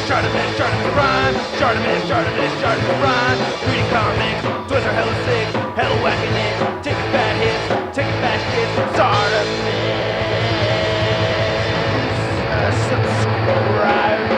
Shartimus Prime, Shartimus Prime. Reading comics, toys are hella sick, hella whacking it, taking bad hits, taking bad shit. Shartimus, subscribe.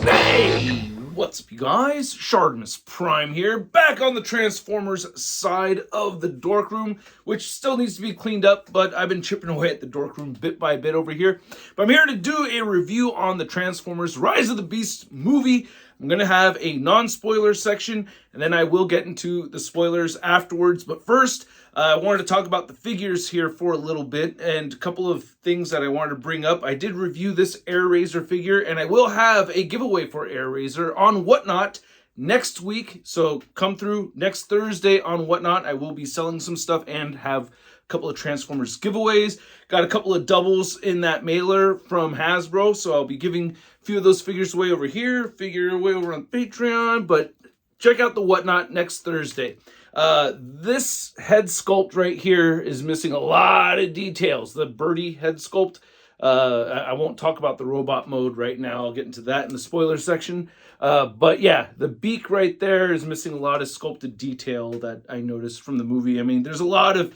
Hey, what's up, you guys? Shartimus Prime here, back on the Transformers side of the dork room, which still needs to be cleaned up, but I've been chipping away at the dork room bit by bit over here. But I'm here to do a review on the Transformers Rise of the Beast movie. I'm going to have a non-spoiler section, and then I will get into the spoilers afterwards. But first, I wanted to talk about the figures here for a little bit, and a couple of things that I wanted to bring up. I did review this Airazor figure, and I will have a giveaway for Airazor on Whatnot next week. So come through next Thursday on Whatnot. I will be selling some stuff and have a couple of Transformers giveaways. Got a couple of doubles in that mailer from Hasbro, so I'll be giving a few of those figures away over here, figure away over on Patreon, but check out the Whatnot next Thursday. This head sculpt right here is missing a lot of details. The Birdie head sculpt. I won't talk about the robot mode right now. I'll get into that in the spoiler section. But yeah, the beak right there is missing a lot of sculpted detail that I noticed from the movie. I mean, there's a lot of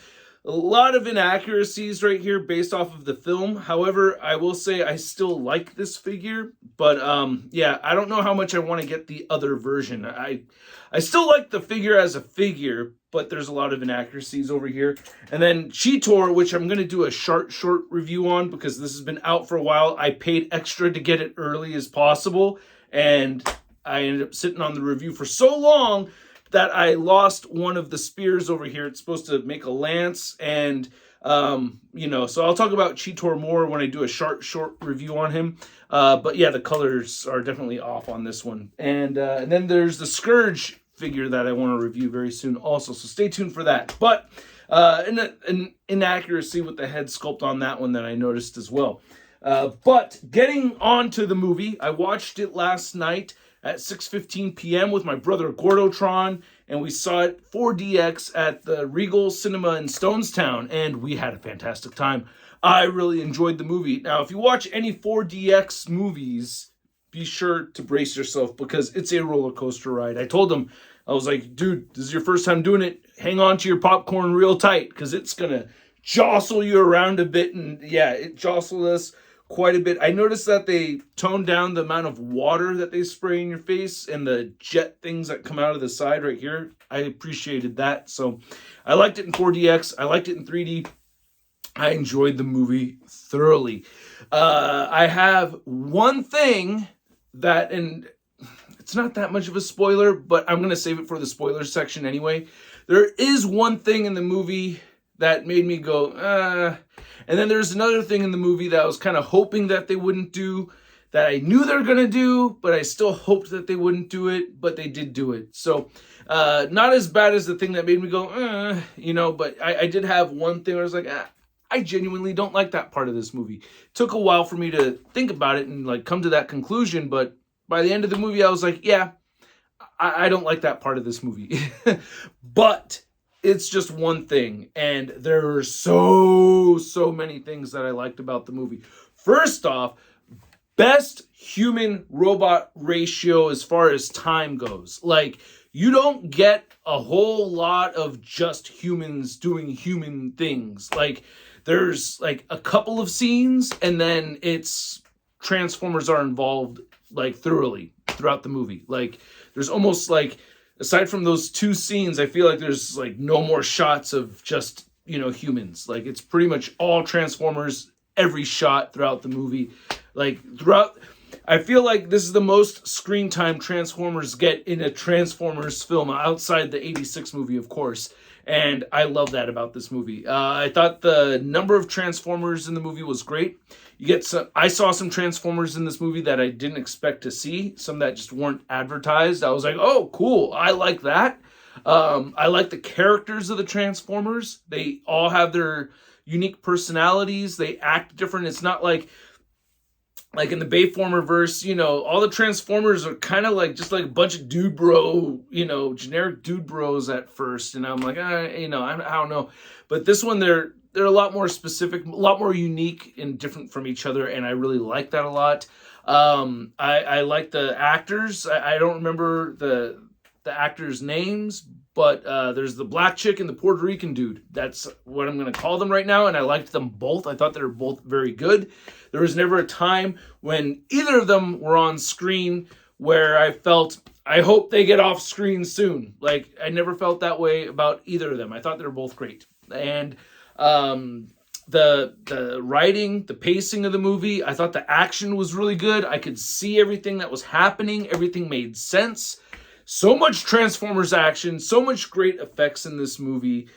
inaccuracies right here based off of the film. However, I will say I still like this figure, but yeah, I don't know how much I want to get the other version. I still like the figure as a figure, but there's a lot of inaccuracies over here. And then Cheetor, which I'm going to do a short review on because this has been out for a while. I paid extra to get it early as possible, and I ended up sitting on the review for so long that I lost one of the spears over here. It's supposed to make a lance, and so I'll talk about Cheetor more when I do a short review on him. But yeah, the colors are definitely off on this one. And then there's the Scourge figure that I want to review very soon also, so stay tuned for that. But an inaccuracy with the head sculpt on that one that I noticed as well. But getting on to the movie, I watched it last night at 6:15 p.m. with my brother Gordotron, and we saw it 4DX at the Regal Cinema in Stonestown, and we had a fantastic time. I really enjoyed the movie. Now, if you watch any 4DX movies, be sure to brace yourself because it's a roller coaster ride. I told him, I was like, dude, this is your first time doing it. Hang on to your popcorn real tight because it's going to jostle you around a bit, and yeah, it jostled us quite a bit. I noticed that they toned down the amount of water that they spray in your face and the jet things that come out of the side right here. I appreciated that. So I liked it in 4DX. I liked it in 3D. I enjoyed the movie thoroughly. I have one thing that, and it's not that much of a spoiler, but I'm going to save it for the spoiler section anyway. There is one thing in the movie that made me go, And then there's another thing in the movie that I was kind of hoping that they wouldn't do, that I knew they were going to do, but I still hoped that they wouldn't do it, but they did do it. So, not as bad as the thing that made me go, but I did have one thing where I was like, I genuinely don't like that part of this movie. It took a while for me to think about it and like come to that conclusion, but by the end of the movie, I was like, yeah, I don't like that part of this movie. But it's just one thing, and there are so many things that I liked about the movie. First off, best human-robot ratio as far as time goes. Like, you don't get a whole lot of just humans doing human things. Like, there's, like, a couple of scenes, and then it's Transformers are involved, like, thoroughly throughout the movie. Like, there's almost, like, aside from those two scenes, I feel like there's like no more shots of just, humans. Like it's pretty much all Transformers, every shot throughout the movie. I feel like this is the most screen time Transformers get in a Transformers film outside the 86 movie, of course. And I love that about this movie. I thought the number of Transformers in the movie was great. I saw some Transformers in this movie that I didn't expect to see. Some that just weren't advertised. I was like, oh, cool. I like that. I like the characters of the Transformers. They all have their unique personalities. They act different. It's not like in the Bayformer verse, all the Transformers are kind of like just like a bunch of dude bro, generic dude bros at first. And I'm like, I don't know. But this one, they're a lot more specific, a lot more unique and different from each other, and I really like that a lot. I like the actors. I don't remember the actors' names, but there's the black chick and the Puerto Rican dude. That's what I'm going to call them right now, and I liked them both. I thought they were both very good. There was never a time when either of them were on screen where I felt, I hope they get off screen soon. Like, I never felt that way about either of them. I thought they were both great. And the writing, the pacing of the movie, I thought the action was really good. I could see everything that was happening. Everything made sense. So much Transformers action, so much great effects in this movie.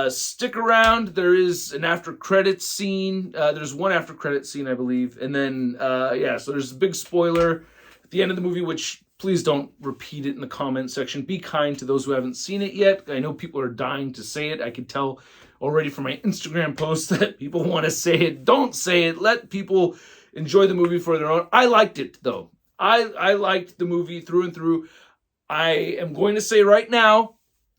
Stick around. There is an after credits scene. There's one after credits scene, I believe. And then, so there's a big spoiler at the end of the movie, which please don't repeat it in the comment section. Be kind to those who haven't seen it yet. I know people are dying to say it. I can tell already from my Instagram posts that people want to say it. Don't say it. Let people enjoy the movie for their own. I liked it, though. I liked the movie through and through. I am going to say right now,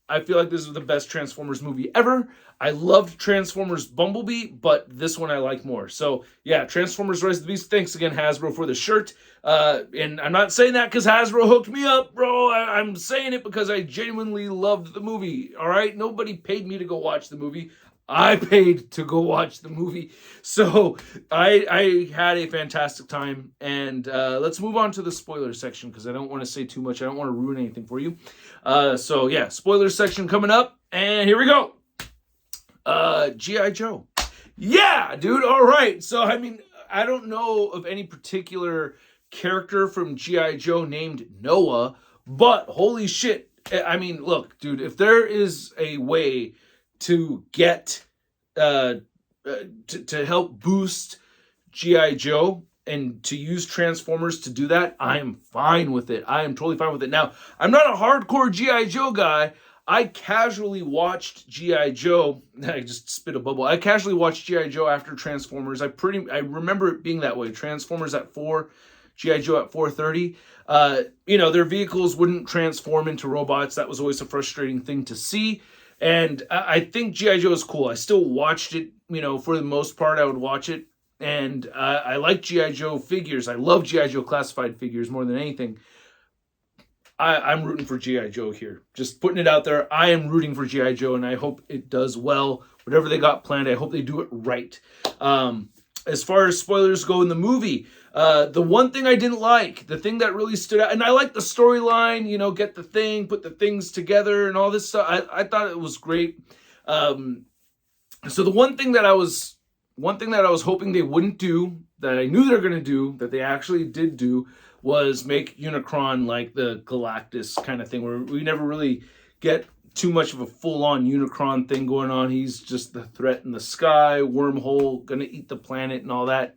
I feel like this is the best Transformers movie ever. I loved Transformers Bumblebee, but this one I like more. So, yeah, Transformers Rise of the Beast. Thanks again, Hasbro, for the shirt. And I'm not saying that because Hasbro hooked me up, bro. I'm saying it because I genuinely loved the movie, all right? Nobody paid me to go watch the movie. I paid to go watch the movie. So I had a fantastic time. And let's move on to the spoiler section because I don't want to say too much. I don't want to ruin anything for you. So, yeah, spoiler section coming up. And here we go. G.I. Joe. Yeah, dude. All right. So, I mean, I don't know of any particular character from G.I. Joe named Noah, but holy shit. I mean, look, dude, if there is a way to get to help boost G.I. Joe and to use Transformers to do that, I am fine with it. I am totally fine with it. Now, I'm not a hardcore G.I. Joe guy. I casually watched G.I. Joe. I just spit a bubble. I casually watched G.I. Joe after Transformers. I remember it being that way. Transformers at 4, G.I. Joe at 4:30. Their vehicles wouldn't transform into robots. That was always a frustrating thing to see. And I think G.I. Joe is cool. I still watched it, for the most part, I would watch it. And I like G.I. Joe figures. I love G.I. Joe classified figures more than anything. I'm rooting for G.I. Joe here. Just putting it out there. I am rooting for G.I. Joe, and I hope it does well. Whatever they got planned, I hope they do it right. As far as spoilers go in the movie, the one thing I didn't like, the thing that really stood out, and I like the storyline, get the thing, put the things together and all this stuff. I thought it was great. So the one thing that I was hoping they wouldn't do, that I knew they were going to do, that they actually did do, was make Unicron like the Galactus kind of thing, where we never really get too much of a full-on Unicron thing going on. He's just the threat in the sky, wormhole, gonna eat the planet and all that.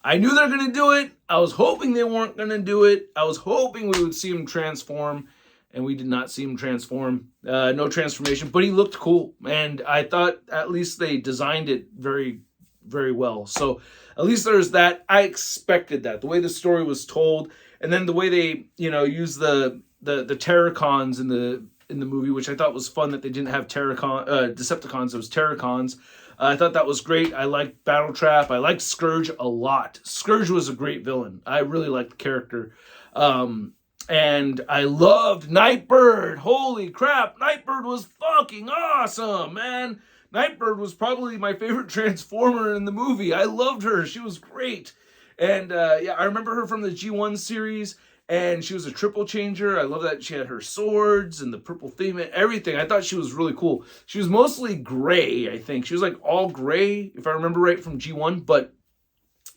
I knew they were gonna do it. I was hoping they weren't gonna do it. I was hoping we would see him transform, and we did not see him transform. No transformation, but he looked cool, and I thought at least they designed it very, very well. So at least there's that. I expected that, the way the story was told, and then the way they, use the Terracons in the movie, which I thought was fun that they didn't have Decepticons, it was Terracons. I thought that was great. I liked Battletrap. I liked Scourge a lot. Scourge was a great villain. I really liked the character. And I loved Nightbird. Holy crap, Nightbird was fucking awesome, man. Nightbird was probably my favorite Transformer in the movie. I loved her. She was great. And I remember her from the G1 series, and she was a triple changer. I love that she had her swords and the purple theme and everything. I thought she was really cool. She was mostly gray, I think. She was like all gray, if I remember right, from G1, but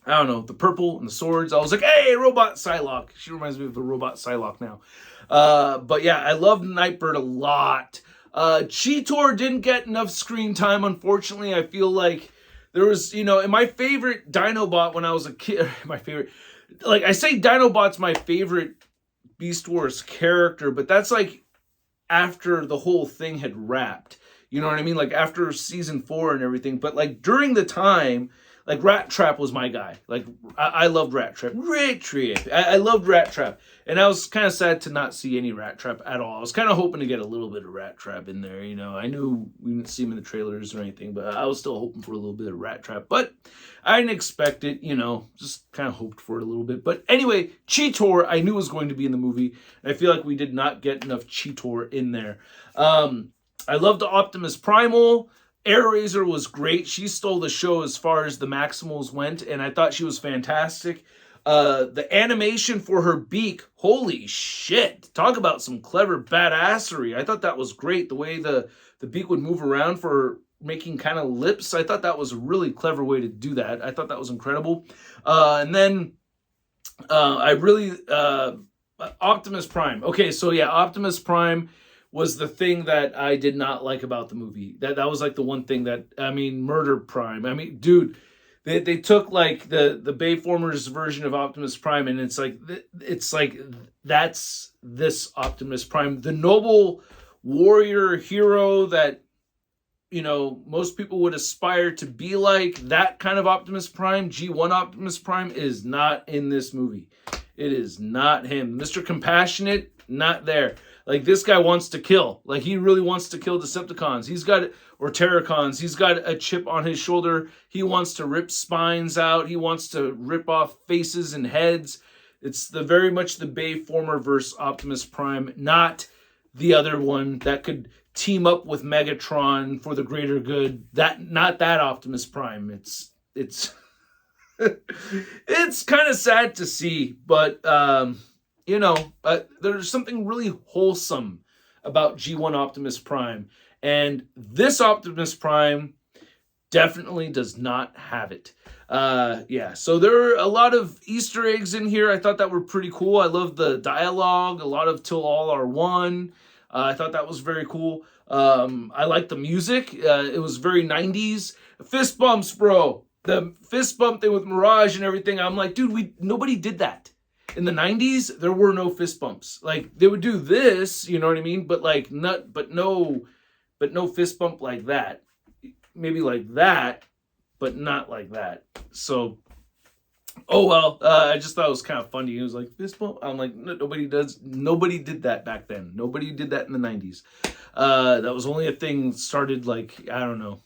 I don't know, the purple and the swords. I was like, hey, robot Psylocke. She reminds me of the robot Psylocke now. But yeah, I loved Nightbird a lot. Cheetor didn't get enough screen time, unfortunately. I feel like there was, in my favorite Dinobot when I was a kid, I say Dinobot's my favorite Beast Wars character, but that's like after the whole thing had wrapped. You know what I mean? Like after season 4 and everything. But like during the time, like Rat Trap was my guy. Like I loved Rat Trap. I loved Rat Trap. And I was kind of sad to not see any Rat Trap at all. I was kind of hoping to get a little bit of Rat Trap in there. I knew we didn't see him in the trailers or anything, but I was still hoping for a little bit of Rat Trap. But I didn't expect it, just kind of hoped for it a little bit. But anyway, Cheetor I knew was going to be in the movie. And I feel like we did not get enough Cheetor in there. I loved the Optimus Primal. Airazor was great. She stole the show as far as the Maximals went, and I thought she was fantastic. The animation for her beak, holy shit. Talk about some clever badassery. I thought that was great. The way the beak would move around for making kind of lips. I thought that was a really clever way to do that. I thought that was incredible. And then Optimus Prime. Okay, so yeah, Optimus Prime was the thing that I did not like about the movie. That was like the one thing Murder Prime. Dude, they took like the Bayformers version of Optimus Prime, and it's like that's this Optimus Prime, the noble warrior hero that most people would aspire to be like. That kind of Optimus Prime, G1 Optimus Prime, is not in this movie. It is not him. Mr. Compassionate, not there. Like, this guy wants to kill. Like, he really wants to kill Decepticons. Or Terracons. He's got a chip on his shoulder. He wants to rip spines out. He wants to rip off faces and heads. It's very much the Bayformer versus Optimus Prime, not the other one that could team up with Megatron for the greater good. Not that Optimus Prime. It's it's kind of sad to see, but there's something really wholesome about G1 Optimus Prime. And this Optimus Prime definitely does not have it. So there are a lot of Easter eggs in here. I thought that were pretty cool. I love the dialogue, a lot of Till All Are One. I thought that was very cool. I like the music. It was very 90s. Fist bumps, bro. The fist bump thing with Mirage and everything. I'm like, dude, nobody did that. In the 90s, there were no fist bumps. Like, they would do this, you know what I mean? But no fist bump like that. Maybe like that, but not like that. So, oh well. I just thought it was kind of funny. It was like, fist bump? I'm like, nobody did that back then. Nobody did that in the 90s. That was only a thing started like, I don't know,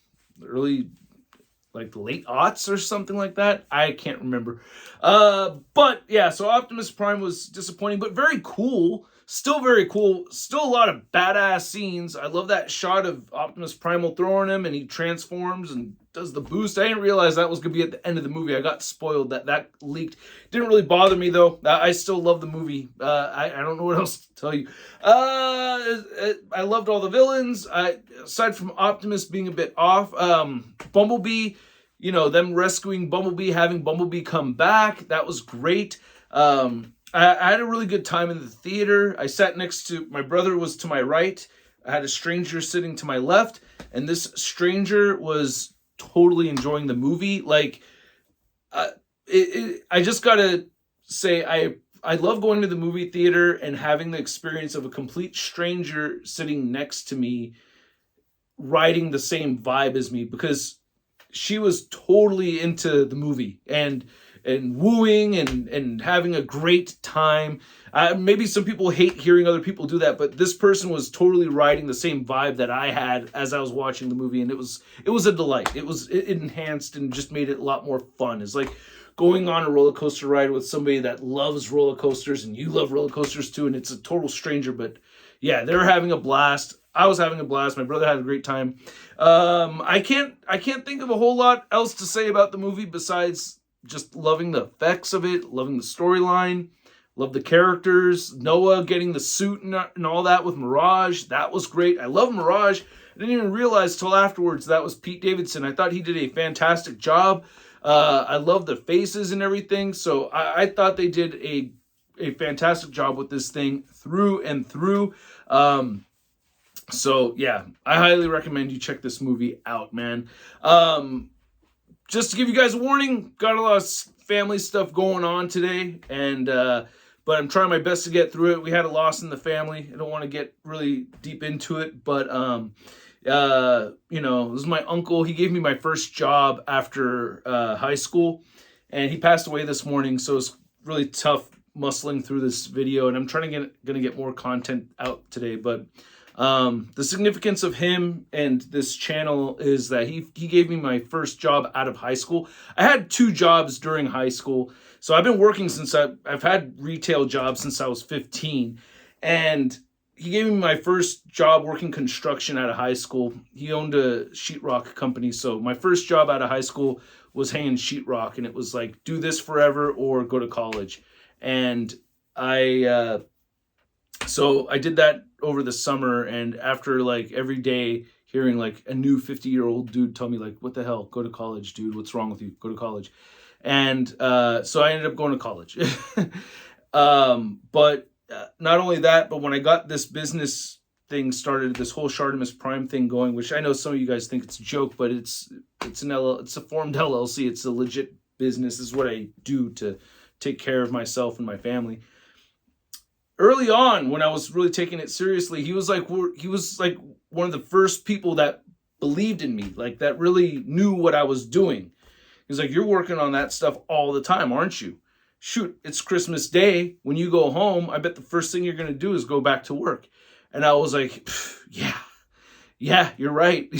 the late aughts or something like that. I can't remember. But yeah, so Optimus Prime was disappointing, but very cool. Still very cool. Still a lot of badass scenes. I love that shot of Optimus Primal throwing him and he transforms and does the boost. I didn't realize that was going to be at the end of the movie. I got spoiled that leaked. Didn't really bother me though. I still love the movie. I don't know what else to tell you. I loved all the villains. Aside from Optimus being a bit off, Bumblebee, them rescuing Bumblebee, having Bumblebee come back. That was great. I had a really good time in the theater. I sat next to, my brother was to my right. I had a stranger sitting to my left, and this stranger was totally enjoying the movie. Like, I just gotta say, I love going to the movie theater and having the experience of a complete stranger sitting next to me, riding the same vibe as me, because she was totally into the movie and wooing and having a great time. Maybe some people hate hearing other people do that, but this person was totally riding the same vibe that I had as I was watching the movie, and it was a delight. It enhanced and just made it a lot more fun. It's like going on a roller coaster ride with somebody that loves roller coasters and you love roller coasters too, and it's a total stranger, but yeah, they're having a blast. I was having a blast. My brother had a great time. I can't think of a whole lot else to say about the movie besides just loving the effects of it, loving the storyline, love the characters. Noah getting the suit and all that with Mirage, that was great. I love Mirage. I didn't even realize till afterwards that was Pete Davidson. I thought he did a fantastic job. I love the faces and everything. So I thought they did a fantastic job with this thing through and through. So yeah, I highly recommend you check this movie out, man. Just to give you guys a warning, got a lot of family stuff going on today, and but I'm trying my best to get through it. We had a loss in the family. I don't want to get really deep into it, but You know, this is my uncle. He gave me my first job after high school, and he passed away this morning. So it's really tough muscling through this video, and I'm gonna get more content out today. But the significance of him and this channel is that he gave me my first job out of high school. I had 2 jobs during high school, so I've been working since I've had retail jobs since I was 15, and he gave me my first job working construction out of high school. He owned a sheetrock company, so my first job out of high school was hanging sheetrock, and it was like, do this forever or go to college. And so I did that over the summer, and after like every day hearing like a new 50-year-old dude tell me like, what the hell, go to college, dude, what's wrong with you, go to college. And so I ended up going to college. But not only that, but when I got this business thing started, this whole Shartimus Prime thing going, which I know some of you guys think it's a joke, but it's a formed LLC. It's a legit business. This is what I do to take care of myself and my family. Early on, when I was really taking it seriously, he was like one of the first people that believed in me, like that really knew what I was doing. He's like, you're working on that stuff all the time, aren't you? Shoot, it's Christmas Day. When you go home, I bet the first thing you're going to do is go back to work. And I was like, yeah, you're right.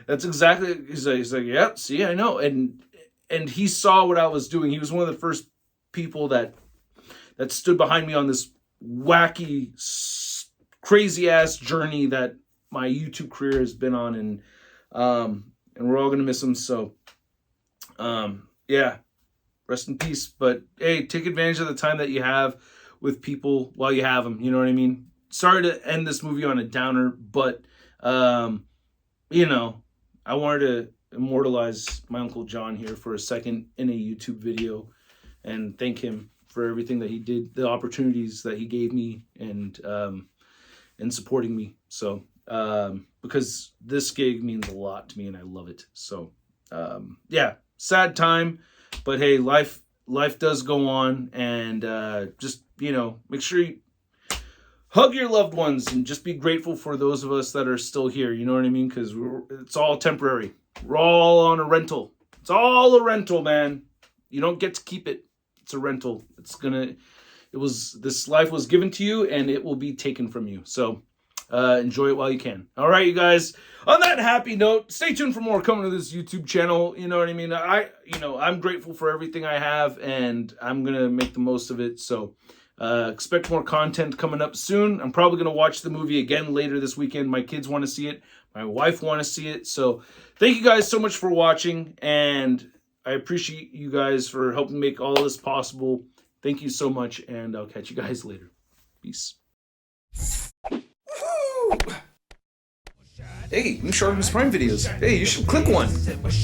That's exactly, he's like, yeah, see, I know. And he saw what I was doing. He was one of the first people that stood behind me on this wacky, crazy ass journey that my YouTube career has been on. And we're all going to miss him. So, yeah. Rest in peace. But hey, take advantage of the time that you have with people while you have them. You know what I mean? Sorry to end this movie on a downer, but you know, I wanted to immortalize my Uncle John here for a second in a YouTube video and thank him for everything that he did, the opportunities that he gave me, and supporting me. So because this gig means a lot to me and I love it. So yeah, sad time. But hey, life does go on, and just, you know, make sure you hug your loved ones and just be grateful for those of us that are still here. You know what I mean? Because it's all temporary. We're all on a rental. It's all a rental, man. You don't get to keep it. It's a rental. This life was given to you, and it will be taken from you. So enjoy it while you can. All right, you guys. On that happy note, stay tuned for more coming to this YouTube channel. You know what I mean? I'm grateful for everything I have, and I'm gonna make the most of it. So expect more content coming up soon. I'm probably gonna watch the movie again later this weekend. My kids want to see it. My wife want to see it. So thank you guys so much for watching, and I appreciate you guys for helping make all this possible. Thank you so much, and I'll catch you guys later. Peace. Hey, new Shartimus Prime videos. Hey, you should click one.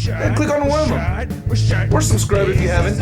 Yeah, click on one of them. Or subscribe if you haven't.